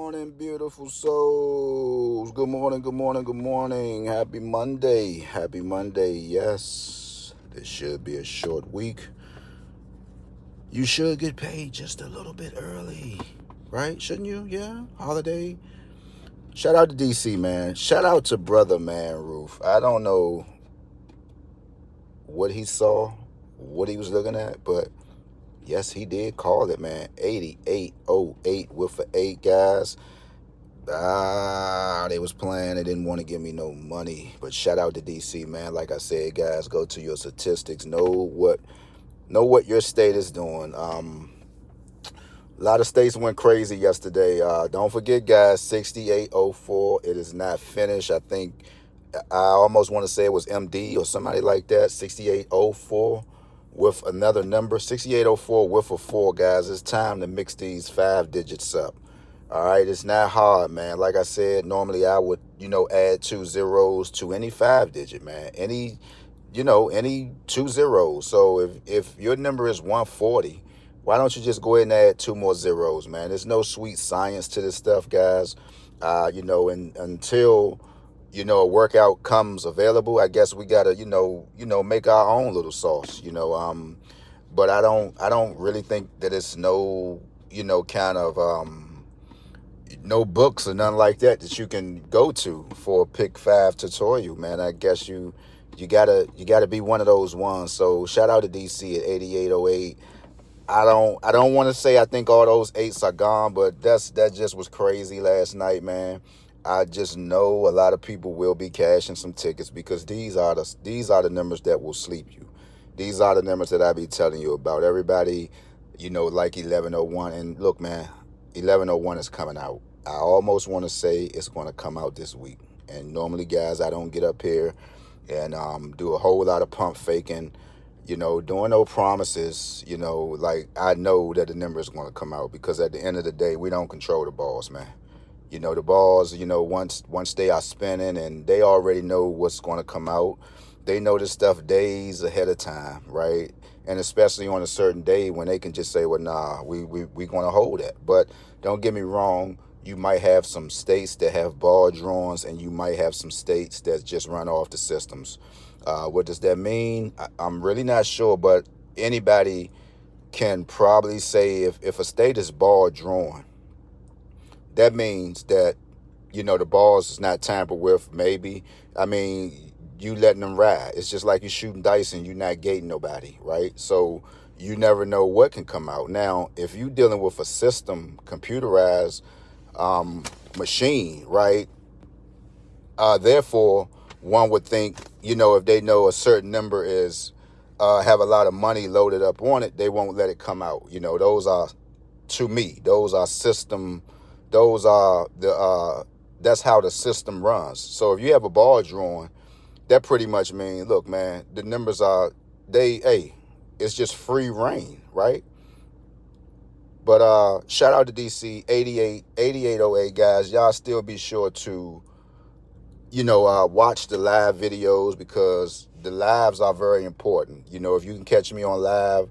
morning, beautiful souls. Good morning, good morning, good morning. Happy Monday. Happy Monday. Yes, this should be a short week. You should get paid just a little bit early, right? Shouldn't you? Yeah, holiday. Shout out to DC, man. Shout out to Brother Man Roof. I don't know what he saw, what he was looking at, but yes, he did call it, man. 8808 with the 8 guys. They was playing. They didn't want to give me no money. But shout out to DC, man. Like I said, guys, go to your statistics. Know what your state is doing. A lot of states went crazy yesterday. Don't forget, guys, 6804. It is not finished. I think I almost want to say it was MD or somebody like that. 6804 with another number. 6804 with a 4, guys. It's time to mix these 5 digits up. All right, it's not hard, man. Like I said, normally I would, add 2 zeros to any 5 digit, man. Any 2 zeros. So if your number is 140, why don't you just go ahead and add 2 more zeros, man? There's no sweet science to this stuff, guys. And until a workout comes available, I guess we gotta, make our own little sauce, But I don't really think that it's no, kind of no books or nothing like that you can go to for a pick 5 tutorial, man. I guess you gotta be one of those ones. So shout out to DC at 8808. I don't want to say I think all those 8s are gone, but that just was crazy last night, man. I just know a lot of people will be cashing some tickets because these are the numbers that will sleep you. These are the numbers that I be telling you about. Everybody, like 1101. And look, man, 1101 is coming out. I almost want to say it's going to come out this week. And normally, guys, I don't get up here and do a whole lot of pump faking, doing no promises, like I know that the number is going to come out because at the end of the day, we don't control the balls, man. The balls, once they are spinning and they already know what's going to come out, they know this stuff days ahead of time, right? And especially on a certain day when they can just say, well, nah, we going to hold it. But don't get me wrong, you might have some states that have ball drawings and you might have some states that just run off the systems. What does that mean? I'm really not sure, but anybody can probably say if a state is ball drawn, that means that, the balls is not tampered with, maybe. I mean, you letting them ride. It's just like you shooting dice and you're not gating nobody, right? So you never know what can come out. Now, if you're dealing with a system, computerized machine, right? Therefore, one would think, if they know a certain number is have a lot of money loaded up on it, they won't let it come out. Those are, to me, those are system. Those are that's how the system runs. So if you have a ball drawn, that pretty much means, look, man, the numbers are it's just free reign, right? But shout out to DC 8808, guys. Y'all still be sure to watch the live videos because the lives are very important. If you can catch me on live,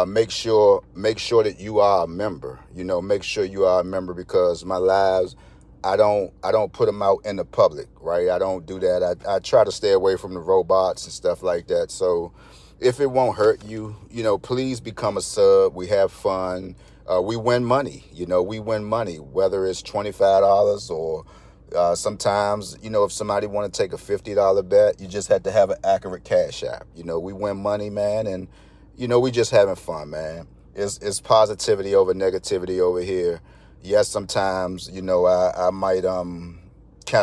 make sure that you are a member. Make sure you are a member because my lives, I don't put them out in the public, right? I don't do that. I try to stay away from the robots and stuff like that. So if it won't hurt you, please become a sub. We have fun. We win money. We win money, whether it's $25 or sometimes, if somebody want to take a $50 bet, you just have to have an accurate cash app. We win money, man, and we just having fun, man. It's positivity over negativity over here. Yes, sometimes, I might kind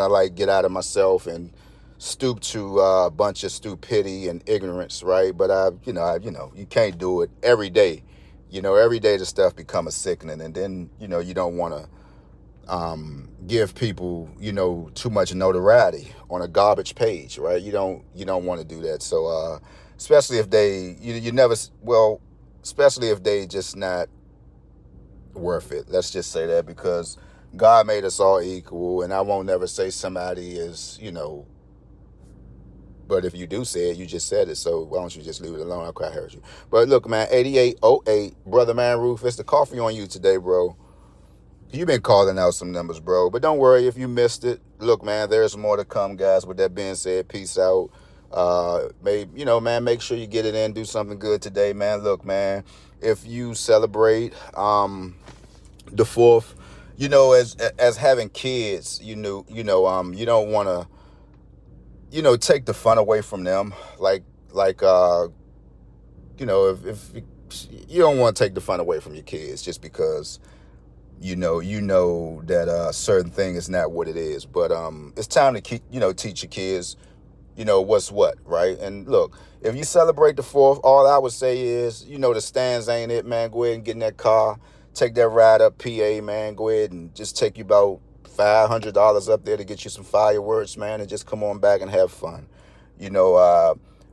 of like get out of myself and stoop to a bunch of stupidity and ignorance, right? But you can't do it every day. Every day the stuff become a sickening, and then you don't want to give people, too much notoriety on a garbage page, right? You don't want to do that. So, especially if they, you never, well, especially if they just not worth it. Let's just say that because God made us all equal, and I won't never say somebody is, but if you do say it, you just said it. So why don't you just leave it alone? I quite heard you. But look, man, 8808, Brother Man Roof, it's the coffee on you today, bro. You've been calling out some numbers, bro. But don't worry if you missed it. Look, man, there's more to come, guys. With that being said, peace out. Man, make sure you get it in. Do something good today, man. Look, man, if you celebrate the fourth, as having kids, you don't want to, take the fun away from them. Like, if you don't want to take the fun away from your kids just because that certain thing is not what it is. But it's time to teach your kids, what's what, right? And look, if you celebrate the fourth, all I would say is, the stands ain't it, man. Go ahead and get in that car, take that ride up PA, man. Go ahead and just take you about $500 up there to get you some fireworks, man, and just come on back and have fun.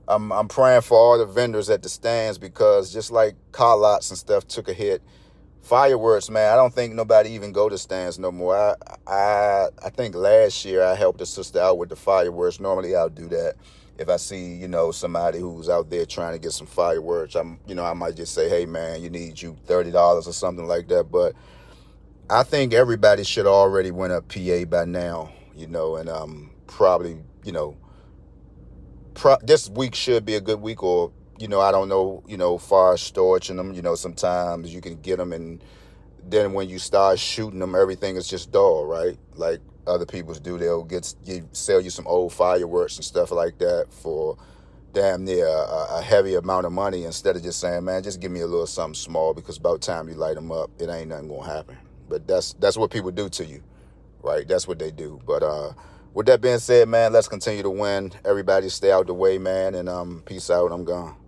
I'm praying for all the vendors at the stands, because just like car lots and stuff took a hit, fireworks, man, I don't think nobody even go to stands no more. I think last year I helped a sister out with the fireworks. Normally I'll do that if I see, somebody who's out there trying to get some fireworks. I might just say, hey, man, you need you $30 or something like that. But I think everybody should already went up PA by now, and probably, this week should be a good week. Or I don't know, far as storage in them, sometimes you can get them, and then when you start shooting them, everything is just dull, right? Like other people's do. They'll sell you some old fireworks and stuff like that for damn near a heavy amount of money, instead of just saying, man, just give me a little something small, because about time you light them up, it ain't nothing gonna happen. But that's what people do to you, right? That's what they do. But with that being said, man, let's continue to win. Everybody stay out the way, man, and peace out. I'm gone.